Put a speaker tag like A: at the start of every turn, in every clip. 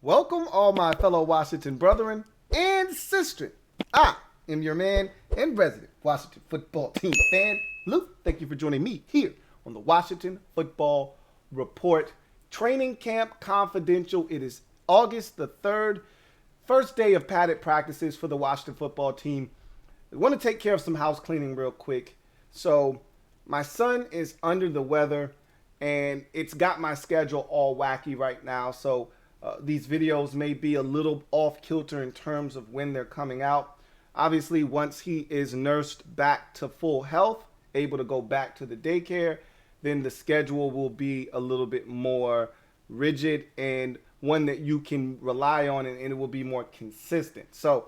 A: Welcome, all my fellow Washington brethren and sisters. I am your man and resident Washington football team fan, Lou. Thank you for joining me here on the Washington Football Report. Training Camp Confidential. It is August the 3rd, first day of padded practices for the Washington football team. I want to take care of some house cleaning real quick. So my son is under the weather, and it's got my schedule all wacky right now. So these videos may be a little off kilter in terms of when they're coming out. Obviously, once he is nursed back to full health, able to go back to the daycare, then the schedule will be a little bit more rigid and one that you can rely on, and it will be more consistent. So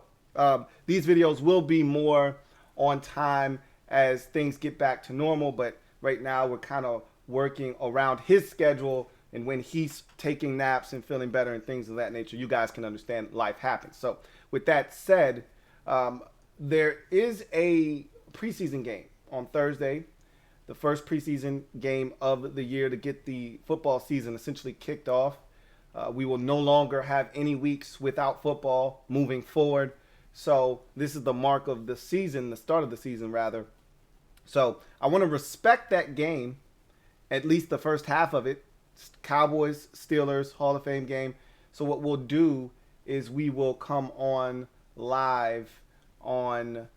A: these videos will be more on time as things get back to normal, but right now we're kind of working around his schedule, and when he's taking naps and feeling better and things of that nature, you guys can understand life happens. So with that said, there is a preseason game on Thursday, the first preseason game of the year to get the football season essentially kicked off. We will no longer have any weeks without football moving forward. So this is the mark of the season, the start of the season rather. So I want to respect that game, at least the first half of it. Cowboys, Steelers, Hall of Fame game. So what we'll do is we will come on live on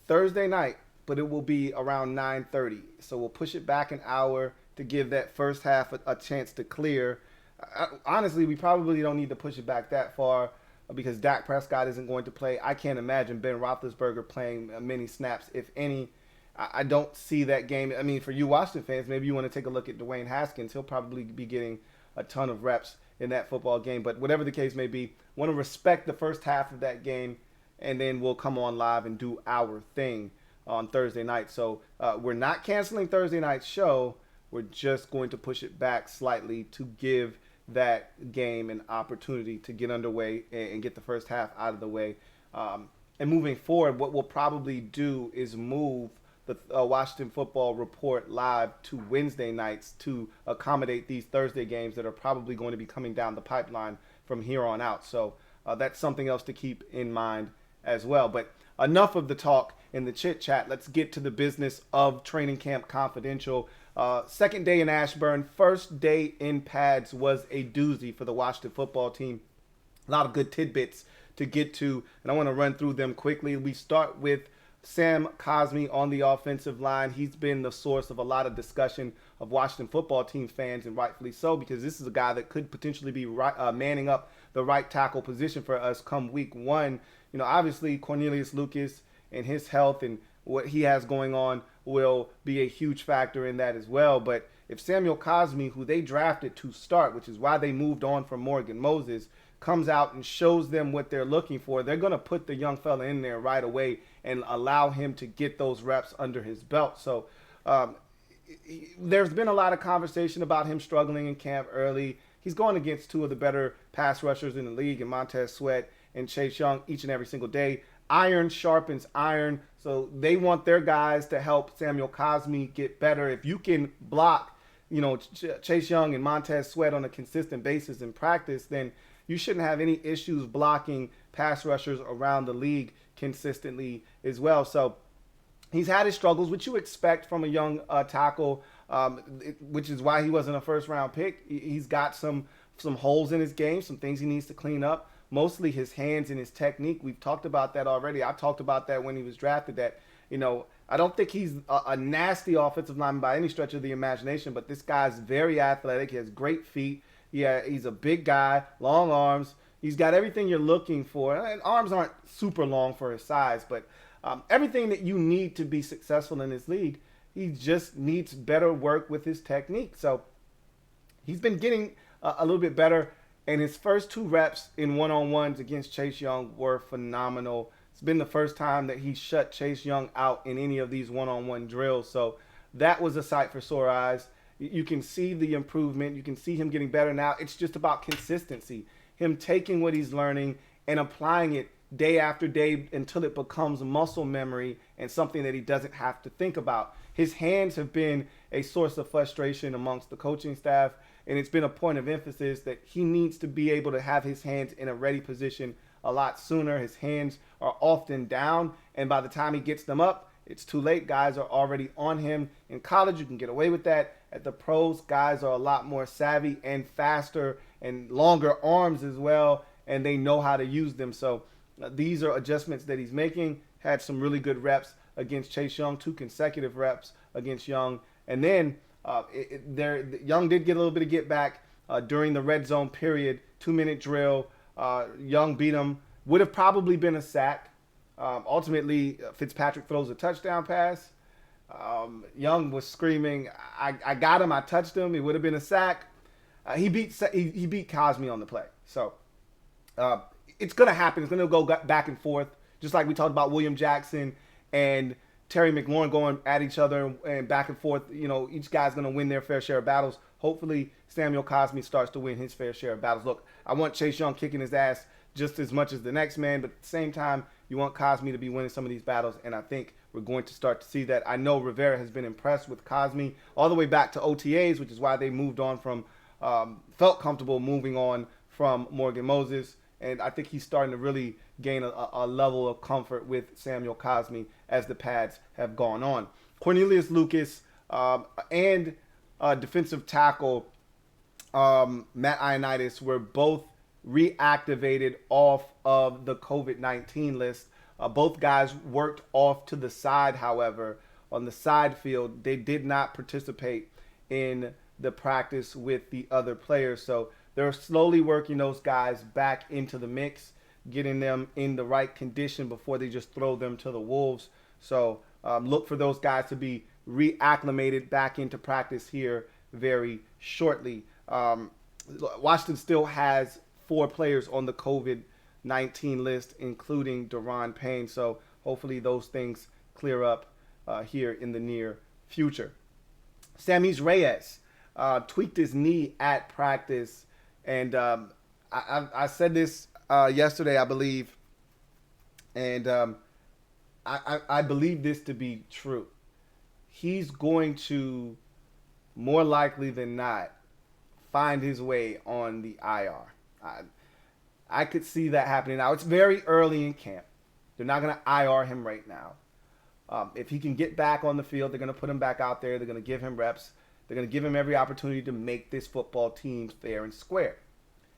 A: Thursday night, but it will be around 9:30. So we'll push it back an hour to give that first half a chance to clear. Honestly, we probably don't need to push it back that far because Dak Prescott isn't going to play. I can't imagine Ben Roethlisberger playing many snaps, if any. I don't see that game. I mean, for you Washington fans, maybe you want to take a look at Dwayne Haskins. He'll probably be getting a ton of reps in that football game. But whatever the case may be, want to respect the first half of that game, and then we'll come on live and do our thing on Thursday night. So we're not canceling Thursday night's show. We're just going to push it back slightly to give that game an opportunity to get underway and get the first half out of the way. And moving forward, what we'll probably do is move the Washington Football Report live to Wednesday nights to accommodate these Thursday games that are probably going to be coming down the pipeline from here on out. So that's something else to keep in mind as well. But enough of the talk and the chit chat. Let's get to the business of Training Camp Confidential. Second day in Ashburn, first day in pads was a doozy for the Washington football team. A lot of good tidbits to get to, and I want to run through them quickly. We start with Sam Cosmi on the offensive line. He's been the source of a lot of discussion of Washington football team fans, and rightfully so, because this is a guy that could potentially be manning up the right tackle position for us come week one. You know, obviously Cornelius Lucas and his health and what he has going on will be a huge factor in that as well. But if Samuel Cosmi, who they drafted to start, which is why they moved on from Morgan Moses, comes out and shows them what they're looking for, they're going to put the young fella in there right away and allow him to get those reps under his belt. So there's been a lot of conversation about him struggling in camp early. He's going against two of the better pass rushers in the league, in Montez Sweat and Chase Young, each and every single day. Iron sharpens iron, so they want their guys to help Samuel Cosmi get better. If you can block, you know, Chase Young and Montez Sweat on a consistent basis in practice, then you shouldn't have any issues blocking pass rushers around the league consistently as well. So he's had his struggles, which you expect from a young tackle, which is why he wasn't a first-round pick. He's got some holes in his game, some things he needs to clean up, mostly his hands and his technique. We've talked about that already. I talked about that when he was drafted, that, you know, I don't think he's a nasty offensive lineman by any stretch of the imagination, but this guy's very athletic. He has great feet. Yeah, he's a big guy, long arms. He's got everything you're looking for. And arms aren't super long for his size, but everything that you need to be successful in this league. He just needs better work with his technique. So he's been getting a little bit better, and his first two reps in one-on-ones against Chase Young were phenomenal. It's been the first time that he shut Chase Young out in any of these one-on-one drills. So that was a sight for sore eyes. You can see the improvement. You can see him getting better now. It's just about consistency, him taking what he's learning and applying it day after day until it becomes muscle memory and something that he doesn't have to think about. His hands have been a source of frustration amongst the coaching staff, and it's been a point of emphasis that he needs to be able to have his hands in a ready position a lot sooner. His hands are often down, and by the time he gets them up, it's too late. Guys are already on him. In college, you can get away with that. At the pros, guys are a lot more savvy and faster and longer arms as well, and they know how to use them. So these are adjustments that he's making. Had some really good reps against Chase Young, 2 consecutive reps against Young. And then Young did get a little bit of get back during the red zone period, 2-minute drill. Young beat him. Would have probably been a sack. Ultimately, Fitzpatrick throws a touchdown pass. Young was screaming, I got him, I touched him. It would have been a sack. He beat Cosme on the play. So it's going to happen. It's going to go back and forth, just like we talked about William Jackson and Terry McLaurin going at each other and back and forth. You know, each guy's going to win their fair share of battles. Hopefully, Samuel Cosme starts to win his fair share of battles. Look, I want Chase Young kicking his ass just as much as the next man, but at the same time, you want Cosme to be winning some of these battles, and I think we're going to start to see that. I know Rivera has been impressed with Cosme all the way back to OTAs, which is why they moved on from, felt comfortable moving on from Morgan Moses, and I think he's starting to really gain a level of comfort with Samuel Cosme as the pads have gone on. Cornelius Lucas and defensive tackle Matt Ioannidis were both reactivated off of the COVID-19 list. Both guys worked off to the side, however. On the side field, they did not participate in the practice with the other players. So they're slowly working those guys back into the mix, getting them in the right condition before they just throw them to the wolves. So look for those guys to be reacclimated back into practice here very shortly. Washington still has 4 players on the COVID-19 list, including Daron Payne. So hopefully those things clear up here in the near future. Sammis Reyes tweaked his knee at practice. And I said this yesterday, I believe. And I believe this to be true. He's going to, more likely than not, find his way on the IR. I could see that happening. Now, it's very early in camp. They're not going to IR him right now. If he can get back on the field, they're going to put him back out there. They're going to give him reps. They're going to give him every opportunity to make this football team fair and square.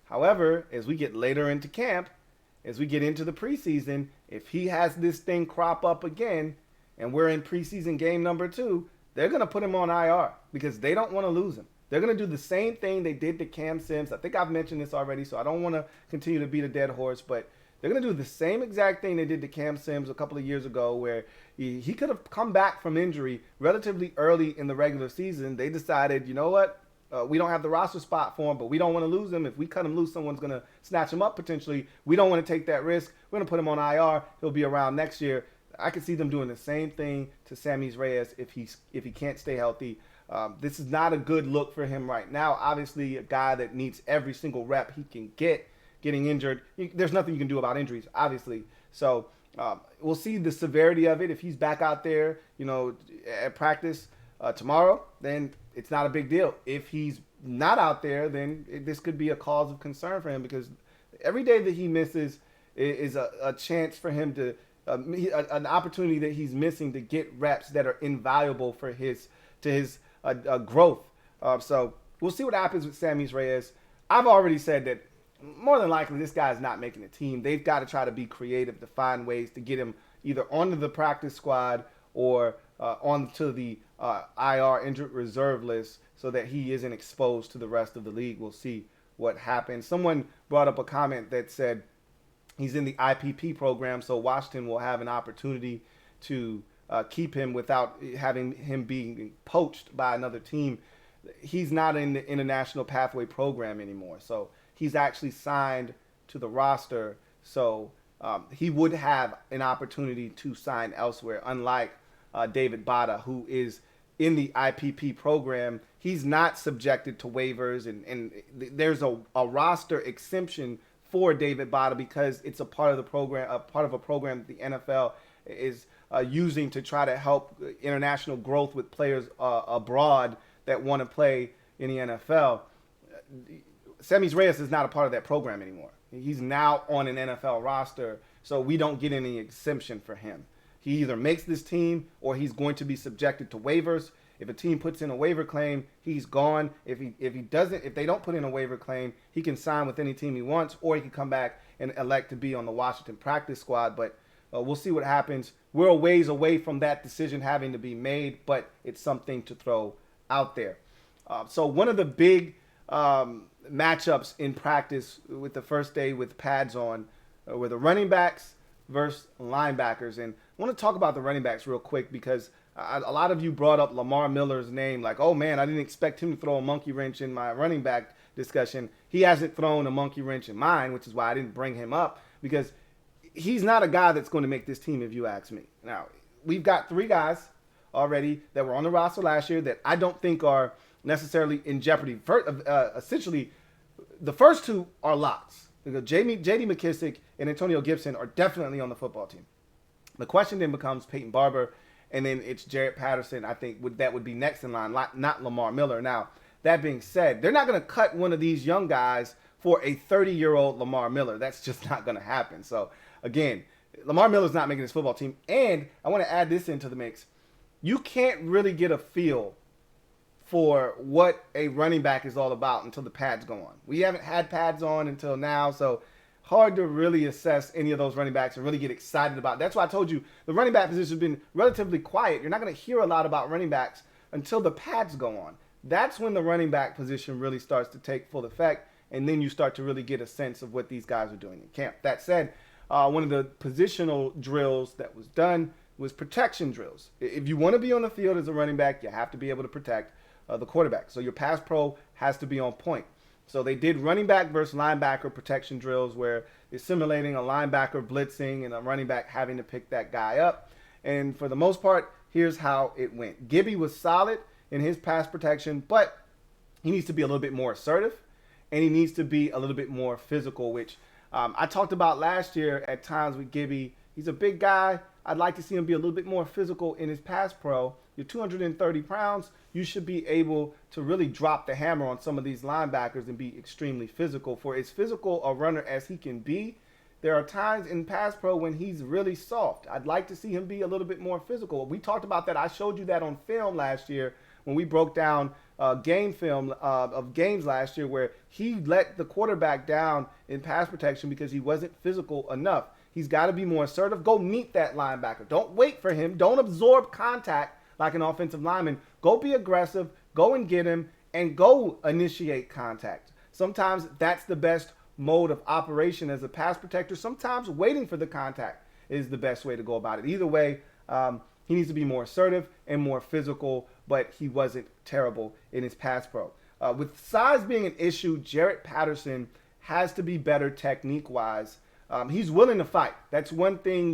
A: However, as we get later into camp, as we get into the preseason, if he has this thing crop up again, and we're in preseason game number 2, they're going to put him on IR because they don't want to lose him. They're going to do the same thing they did to Cam Sims. I think I've mentioned this already, so I don't want to continue to beat a dead horse, but they're going to do the same exact thing they did to Cam Sims a couple of years ago where he could have come back from injury relatively early in the regular season. They decided, you know what, we don't have the roster spot for him, but we don't want to lose him. If we cut him loose, someone's going to snatch him up potentially. We don't want to take that risk. We're going to put him on IR. He'll be around next year. I could see them doing the same thing to Sammis Reyes if he can't stay healthy. This is not a good look for him right now. Obviously, a guy that needs every single rep he can get. Getting injured, there's nothing you can do about injuries, obviously. So we'll see the severity of it. If he's back out there, at practice tomorrow, then it's not a big deal. If he's not out there, then this could be a cause of concern for him because every day that he misses is a chance for him to an opportunity that he's missing to get reps that are invaluable for his growth. So we'll see what happens with Sammis Reyes. I've already said that more than likely this guy's not making the team. They've got to try to be creative to find ways to get him either onto the practice squad or onto the IR injured reserve list so that he isn't exposed to the rest of the league. We'll see what happens. Someone brought up a comment that said he's in the IPP program, so Washington will have an opportunity to keep him without having him being poached by another team. He's not in the International Pathway program anymore, so he's actually signed to the roster, so he would have an opportunity to sign elsewhere, unlike David Bada, who is in the IPP program. He's not subjected to waivers, and there's a roster exemption for David Bada because it's a part of the program, a part of a program that the NFL is using to try to help international growth with players abroad that want to play in the NFL. Sammy Reyes is not a part of that program anymore. He's now on an NFL roster, so we don't get any exemption for him. He either makes this team or he's going to be subjected to waivers. If a team puts in a waiver claim, he's gone. If they don't put in a waiver claim, he can sign with any team he wants, or he can come back and elect to be on the Washington practice squad. But we'll see what happens. We're a ways away from that decision having to be made, but it's something to throw out there. So one of the big matchups in practice with the first day with pads on were the running backs versus linebackers. And I want to talk about the running backs real quick because a lot of you brought up Lamar Miller's name like, oh man, I didn't expect him to throw a monkey wrench in my running back discussion. He hasn't thrown a monkey wrench in mine, which is why I didn't bring him up, because he's not a guy that's going to make this team if you ask me. Now, we've got 3 guys already that were on the roster last year that I don't think are necessarily in jeopardy. Essentially, the first 2 are locks. J.D. McKissick and Antonio Gibson are definitely on the football team. The question then becomes Peyton Barber, and then it's Jaret Patterson. I think that would be next in line, not Lamar Miller. Now, that being said, they're not going to cut one of these young guys for a 30-year-old Lamar Miller. That's just not going to happen. So, again, Lamar Miller's not making this football team. And I want to add this into the mix. You can't really get a feel for what a running back is all about until the pads go on. We haven't had pads on until now, so hard to really assess any of those running backs and really get excited about. That's why I told you the running back position has been relatively quiet. You're not going to hear a lot about running backs until the pads go on. That's when the running back position really starts to take full effect, and then you start to really get a sense of what these guys are doing in camp. That said, one of the positional drills that was done was protection drills. If you want to be on the field as a running back, you have to be able to protect the quarterback. So your pass pro has to be on point. So they did running back versus linebacker protection drills where it's simulating a linebacker blitzing and a running back having to pick that guy up. And for the most part, here's how it went. Gibby was solid in his pass protection, but he needs to be a little bit more assertive, and he needs to be a little bit more physical, which I talked about last year at times with Gibby. He's a big guy. I'd like to see him be a little bit more physical in his pass pro. You're 230 pounds. You should be able to really drop the hammer on some of these linebackers and be extremely physical. For as physical a runner as he can be, there are times in pass pro when he's really soft. I'd like to see him be a little bit more physical. We talked about that. I showed you that on film last year when we broke down game film of games last year where he let the quarterback down in pass protection because he wasn't physical enough. He's got to be more assertive. Go meet that linebacker. Don't wait for him. Don't absorb contact like an offensive lineman. Go be aggressive. Go and get him and go initiate contact. Sometimes that's the best mode of operation as a pass protector. Sometimes waiting for the contact is the best way to go about it. Either way, he needs to be more assertive and more physical, but he wasn't terrible in his pass pro. With size being an issue, Jaret Patterson has to be better technique-wise. He's willing to fight. That's one thing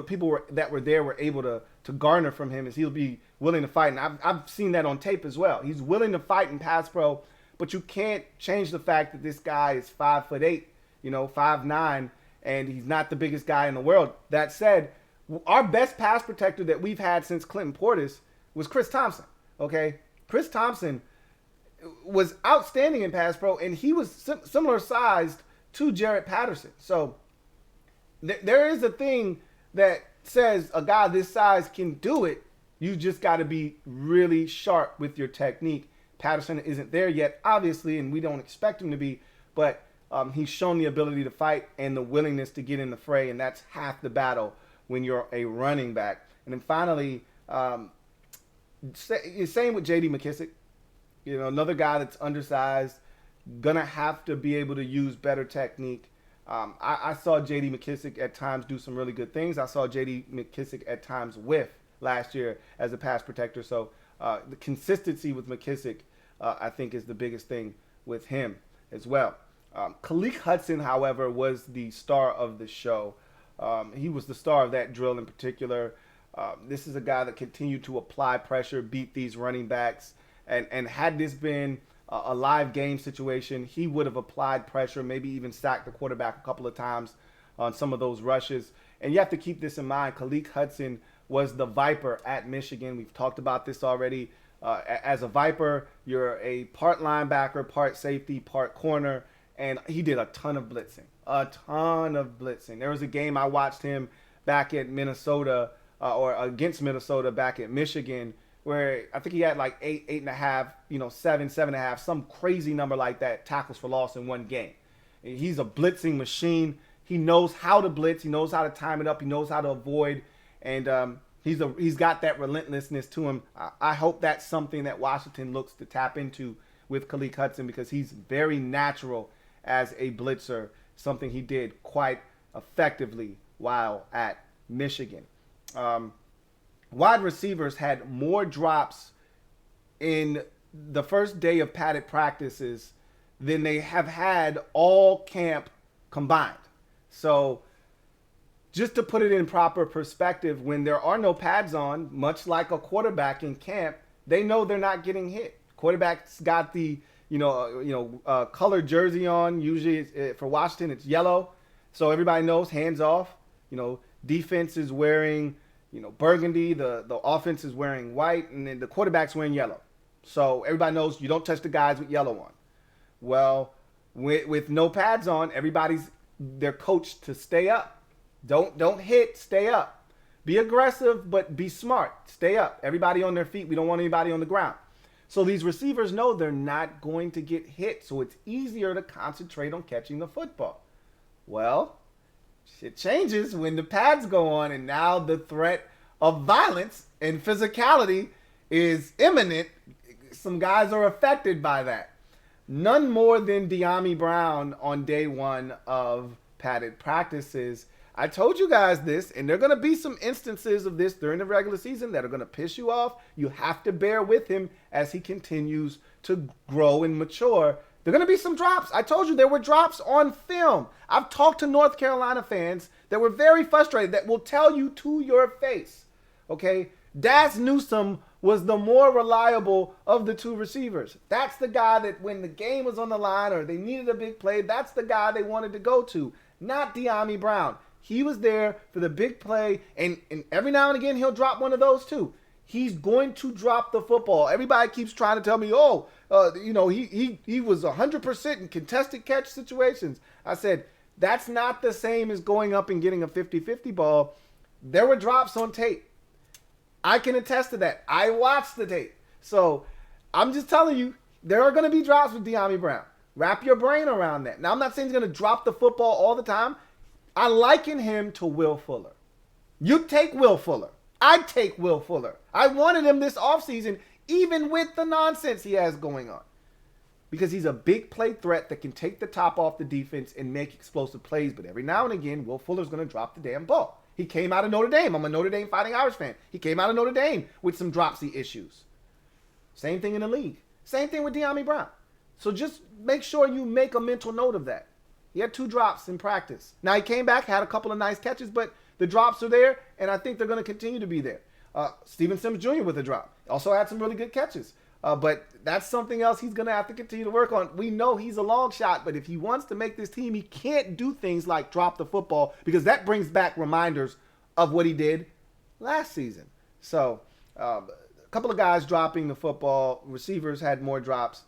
A: people that were there were able to garner from him is he'll be willing to fight. And I've seen that on tape as well. He's willing to fight in pass pro, but you can't change the fact that this guy is 5'8", 5'9", and he's not the biggest guy in the world. That said, our best pass protector that we've had since Clinton Portis was Chris Thompson. Okay, Chris Thompson was outstanding in pass pro, and he was similar sized to Jaret Patterson. So there is a thing that says a guy this size can do it. You just got to be really sharp with your technique. Patterson isn't there yet, obviously, and we don't expect him to be, but he's shown the ability to fight and the willingness to get in the fray, and that's half the battle when you're a running back. And then finally, same with J.D. McKissick. Another guy that's undersized, gonna have to be able to use better technique. I saw J.D. McKissick at times do some really good things. I saw J.D. McKissick at times whiff last year as a pass protector. So the consistency with McKissick, I think, is the biggest thing with him as well. Khaleke Hudson, however, was the star of the show. He was the star of that drill in particular. This is a guy that continued to apply pressure, beat these running backs. And had this been a live game situation, he would have applied pressure, maybe even sacked the quarterback a couple of times on some of those rushes. And you have to keep this in mind. Khaleke Hudson was the Viper at Michigan. We've talked about this already. As a Viper, you're a part linebacker, part safety, part corner, and he did a ton of blitzing. A ton of blitzing. There was a game I watched him back at Minnesota, or against Minnesota back at Michigan, where I think he had like 8.5, 7.5, some crazy number like that, tackles for loss in one game. He's a blitzing machine. He knows how to blitz. He knows how to time it up. He knows how to avoid. And he's got that relentlessness to him. I hope that's something that Washington looks to tap into with Khaleke Hudson, because he's very natural as a blitzer, something he did quite effectively while at Michigan. Wide receivers had more drops in the first day of padded practices than they have had all camp combined. So just to put it in proper perspective, when there are no pads on, much like a quarterback in camp, they know they're not getting hit. Quarterback's got the colored jersey on. Usually for Washington, it's yellow. So everybody knows hands off. Defense is wearing burgundy, the offense is wearing white, and then the quarterback's wearing yellow. So everybody knows you don't touch the guys with yellow on. Well, with no pads on, they're coached to stay up. Don't hit, stay up. Be aggressive, but be smart. Stay up. Everybody on their feet. We don't want anybody on the ground. So these receivers know they're not going to get hit, so it's easier to concentrate on catching the football. Well, shit changes when the pads go on, and now the threat of violence and physicality is imminent. Some guys are affected by that. None more than Dyami Brown on day one of padded practices. I told you guys this, and there are going to be some instances of this during the regular season that are going to piss you off. You have to bear with him as he continues to grow and mature. There are going to be some drops. I told you there were drops on film. I've talked to North Carolina fans that were very frustrated, that will tell you to your face, okay? Daz Newsome was the more reliable of the two receivers. That's the guy that when the game was on the line or they needed a big play, that's the guy they wanted to go to, not Dyami Brown. He was there for the big play, and every now and again he'll drop one of those too. He's going to drop the football. Everybody keeps trying to tell me, he was 100% in contested catch situations. I said, that's not the same as going up and getting a 50-50 ball. There were drops on tape. I can attest to that. I watched the tape. So I'm just telling you, there are going to be drops with Dyami Brown. Wrap your brain around that. Now, I'm not saying he's going to drop the football all the time. I liken him to Will Fuller. You take Will Fuller. I'd take Will Fuller. I wanted him this offseason, even with the nonsense he has going on, because he's a big play threat that can take the top off the defense and make explosive plays. But every now and again, Will Fuller's going to drop the damn ball. He came out of Notre Dame. I'm a Notre Dame Fighting Irish fan. He came out of Notre Dame with some dropsy issues. Same thing in the league. Same thing with Dyami Brown. So just make sure you make a mental note of that. He had 2 drops in practice. Now, he came back, had a couple of nice catches, but the drops are there, and I think they're going to continue to be there. Steven Sims Jr. with a drop. Also had some really good catches. But that's something else he's going to have to continue to work on. We know he's a long shot, but if he wants to make this team, he can't do things like drop the football, because that brings back reminders of what he did last season. So a couple of guys dropping the football. Receivers had more drops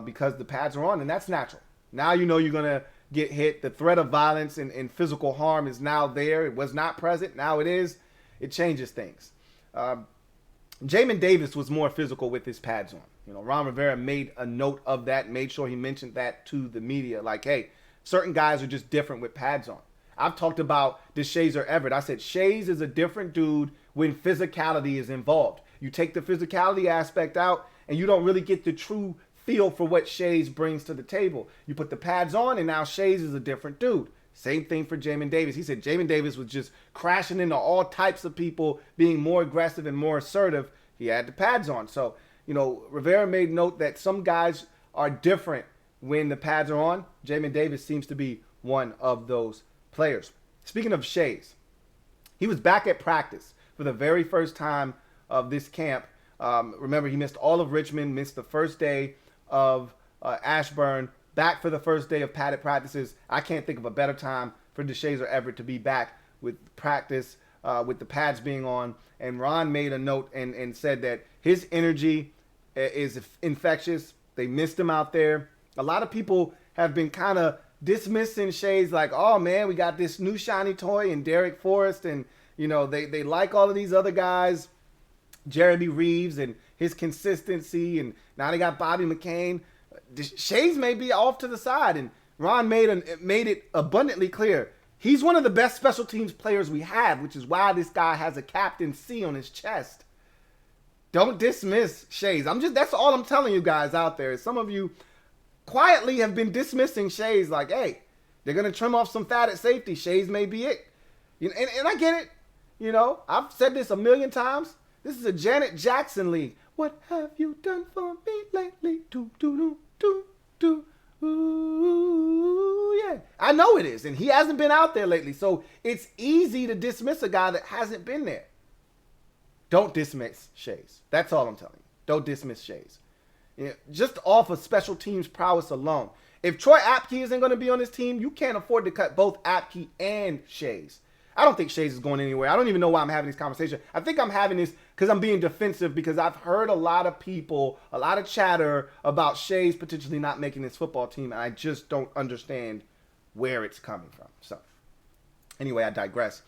A: because the pads are on, and that's natural. Now you know you're going to get hit. The threat of violence and physical harm is now there. It was not present. Now it is. It changes things. Jamin Davis was more physical with his pads on. Ron Rivera made a note of that, made sure he mentioned that to the media. Like, hey, certain guys are just different with pads on. I've talked about DeShazer Everett. I said Shays is a different dude when physicality is involved. You take the physicality aspect out, and you don't really get the true feel for what Shays brings to the table. You put the pads on, and now Shays is a different dude. Same thing for Jamin Davis. He said Jamin Davis was just crashing into all types of people, being more aggressive and more assertive. He had the pads on. So, Rivera made note that some guys are different when the pads are on. Jamin Davis seems to be one of those players. Speaking of Shays, he was back at practice for the very first time of this camp. Remember, he missed all of Richmond, missed the first day of Ashburn, back for the first day of padded practices. I can't think of a better time for Deshazor Everett to be back with practice, with the pads being on. And Ron made a note and said that his energy is infectious. They missed him out there. A lot of people have been kind of dismissing Shays like, oh man, we got this new shiny toy in Derek Forrest, and you know they like all of these other guys, Jeremy Reeves and his consistency, and now they got Bobby McCain. Shays may be off to the side, and Ron made it abundantly clear he's one of the best special teams players we have, which is why this guy has a Captain C on his chest. Don't dismiss Shays. That's all I'm telling you guys out there. Some of you quietly have been dismissing Shays like, hey, they're going to trim off some fat at safety. Shays may be it. And I get it. You know, I've said this a million times. This is a Janet Jackson league. What have you done for me lately? Do, do, do, do, do. Ooh, yeah. I know it is. And he hasn't been out there lately. So it's easy to dismiss a guy that hasn't been there. Don't dismiss Shays. That's all I'm telling you. Don't dismiss Shays. You know, just off of special teams prowess alone. If Troy Apke isn't going to be on this team, you can't afford to cut both Apke and Shays. I don't think Shays is going anywhere. I don't even know why I'm having this conversation. I think I'm having this because I'm being defensive, because I've heard a lot of people, a lot of chatter about Shays potentially not making this football team, and I just don't understand where it's coming from. So, anyway, I digress.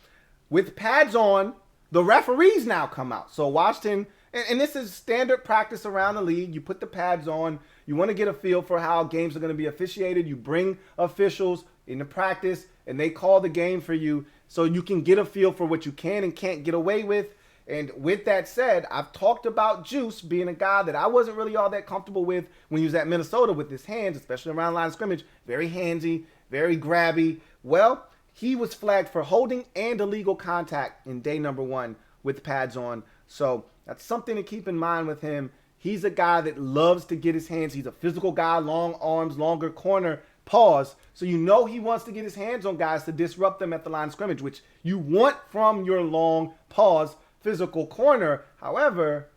A: With pads on, the referees now come out. So Washington, and this is standard practice around the league. You put the pads on. You want to get a feel for how games are going to be officiated. You bring officials into practice, and they call the game for you so you can get a feel for what you can and can't get away with. And with that said, I've talked about Juice being a guy that I wasn't really all that comfortable with when he was at Minnesota with his hands, especially around the line of scrimmage. Very handsy, very grabby. Well, he was flagged for holding and illegal contact in day number 1 with pads on. So that's something to keep in mind with him. He's a guy that loves to get his hands. He's a physical guy, long arms, longer corner, pause. So you know he wants to get his hands on guys to disrupt them at the line of scrimmage, which you want from your long pause physical corner. However,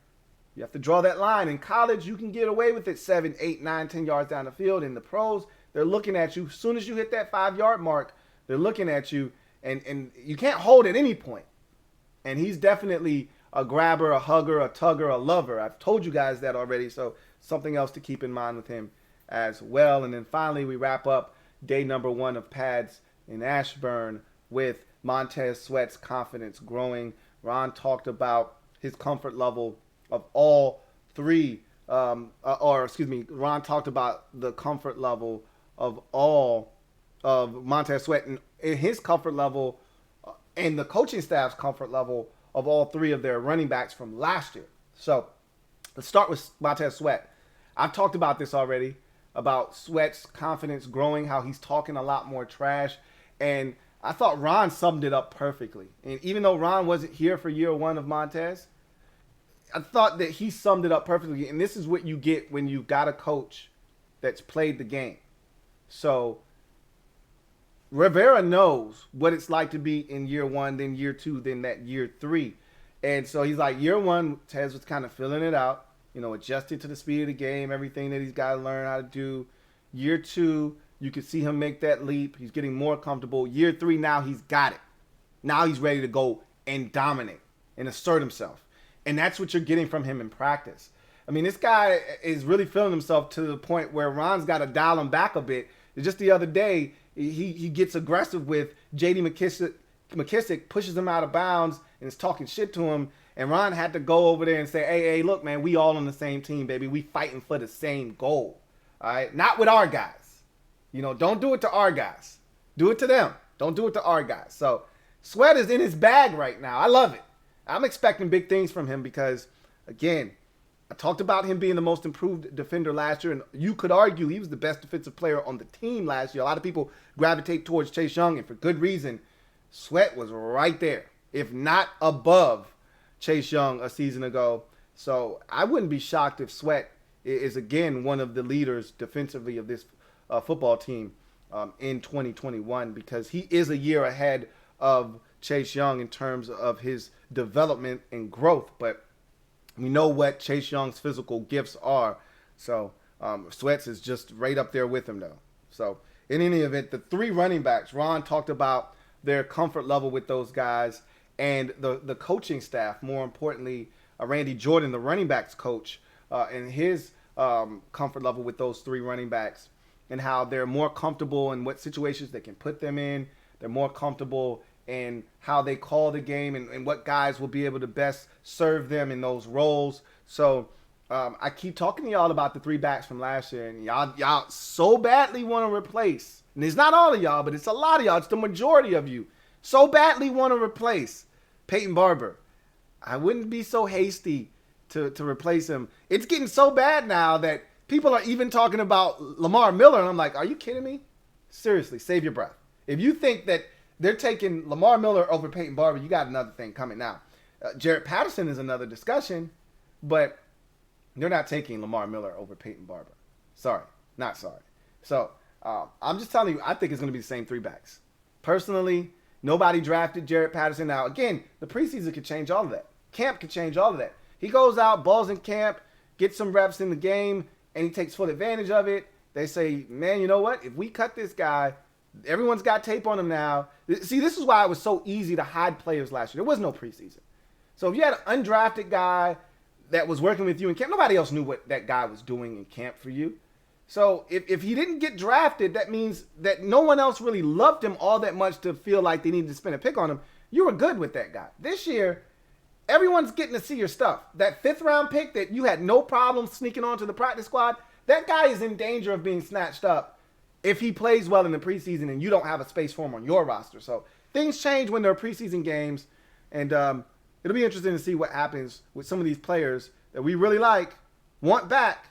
A: you have to draw that line. In college, you can get away with it 7, 8, 9, 10 yards down the field. In the pros, they're looking at you. As soon as you hit that 5-yard mark, they're looking at you, and you can't hold at any point. And he's definitely a grabber, a hugger, a tugger, a lover. I've told you guys that already, so something else to keep in mind with him as well. And then finally, we wrap up day number 1 of pads in Ashburn with Montez Sweat's confidence growing. Ron talked about his comfort level of all three, Ron talked about the comfort level of all of Montez Sweat and his comfort level and the coaching staff's comfort level of all 3 of their running backs from last year. So let's start with Montez Sweat. I've talked about this already, about Sweat's confidence growing, how he's talking a lot more trash. And I thought Ron summed it up perfectly. And even though Ron wasn't here for year 1 of Montez, I thought that he summed it up perfectly. And this is what you get when you've got a coach that's played the game. So Rivera knows what it's like to be in year 1, then year 2, then that year 3. And so he's like, year 1, Tez was kind of filling it out, adjusting to the speed of the game, everything that he's got to learn how to do. Year 2, you can see him make that leap. He's getting more comfortable. Year 3, now he's got it. Now he's ready to go and dominate and assert himself. And that's what you're getting from him in practice. I mean, this guy is really feeling himself to the point where Ron's got to dial him back a bit. Just the other day, he gets aggressive with J.D. McKissick, pushes him out of bounds, and is talking shit to him. And Ron had to go over there and say, hey, look, man, we all on the same team, baby. We fighting for the same goal. All right? Not with our guys. Don't do it to our guys. Do it to them. Don't do it to our guys. So Sweat is in his bag right now. I love it. I'm expecting big things from him because, again, I talked about him being the most improved defender last year, and you could argue he was the best defensive player on the team last year. A lot of people gravitate towards Chase Young, and for good reason. Sweat was right there, if not above Chase Young a season ago. So I wouldn't be shocked if Sweat is, again, one of the leaders defensively of this football team in 2021, because he is a year ahead of Chase Young in terms of his development and growth. But we know what Chase Young's physical gifts are. So Sweats is just right up there with him, though. So, in any event, the 3 running backs, Ron talked about their comfort level with those guys and the coaching staff, more importantly, Randy Jordan, the running backs coach, and his comfort level with those 3 running backs and how they're more comfortable in what situations they can put them in. They're more comfortable in how they call the game and what guys will be able to best serve them in those roles. So I keep talking to y'all about the 3 backs from last year, and y'all so badly want to replace, and it's not all of y'all, but it's a lot of y'all, it's the majority of you, so badly want to replace Peyton Barber. I wouldn't be so hasty to replace him. It's getting so bad now that people are even talking about Lamar Miller, and I'm like, are you kidding me? Seriously, save your breath. If you think that they're taking Lamar Miller over Peyton Barber, you got another thing coming now. Jarrett Patterson is another discussion, but they're not taking Lamar Miller over Peyton Barber. Sorry, not sorry. So I'm just telling you, I think it's going to be the same 3 backs. Personally, nobody drafted Jarrett Patterson. Now, again, the preseason could change all of that. Camp could change all of that. He goes out, balls in camp, gets some reps in the game, and he takes full advantage of it. They say, man, you know what? If we cut this guy, everyone's got tape on him now. See, this is why it was so easy to hide players last year. There was no preseason. So if you had an undrafted guy that was working with you in camp, nobody else knew what that guy was doing in camp for you. So if he didn't get drafted, that means that no one else really loved him all that much to feel like they needed to spend a pick on him. You were good with that guy. This year, everyone's getting to see your stuff. That 5th round pick that you had no problem sneaking onto the practice squad, that guy is in danger of being snatched up if he plays well in the preseason and you don't have a space for him on your roster. So things change when there are preseason games, and it'll be interesting to see what happens with some of these players that we really want back,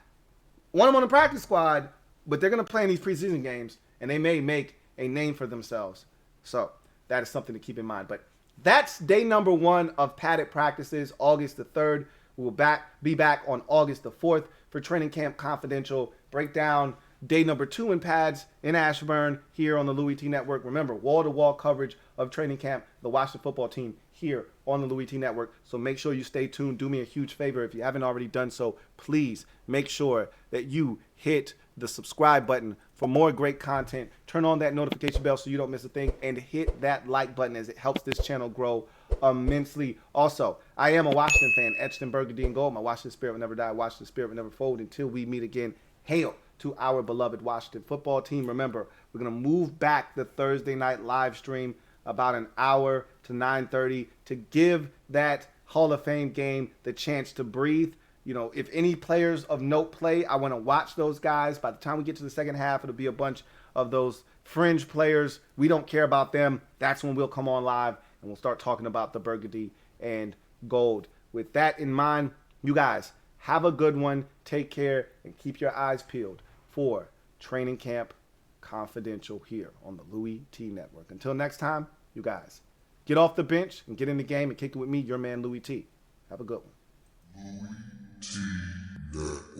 A: want them on the practice squad, but they're going to play in these preseason games, and they may make a name for themselves. So that is something to keep in mind. But that's day number 1 of padded practices, August the 3rd. We will be back on August the 4th for Training Camp Confidential. Break down day number 2 in pads in Ashburn here on the Louie Tee Network. Remember, wall-to-wall coverage of training camp, the Washington football team here on the Louie Tee Network. So make sure you stay tuned. Do me a huge favor. If you haven't already done so, please make sure that you hit the subscribe button for more great content. Turn on that notification bell so you don't miss a thing, and hit that like button as it helps this channel grow immensely. Also, I am a Washington fan, etched in burgundy and gold. My Washington spirit will never die. Washington spirit will never fold. Until we meet again, hail to our beloved Washington football team. Remember, we're going to move back the Thursday night live stream about an hour to 9:30 to give that Hall of Fame game the chance to breathe. You know, if any players of note play, I want to watch those guys. By the time we get to the second half, it'll be a bunch of those fringe players. We don't care about them. That's when we'll come on live and we'll start talking about the burgundy and gold. With that in mind, you guys have a good one. Take care and keep your eyes peeled for Training Camp Confidential here on the Louie Tee Network. Until next time, you guys, get off the bench and get in the game and kick it with me, your man Louie Tee. Have a good one.
B: LouieTeeNetwork.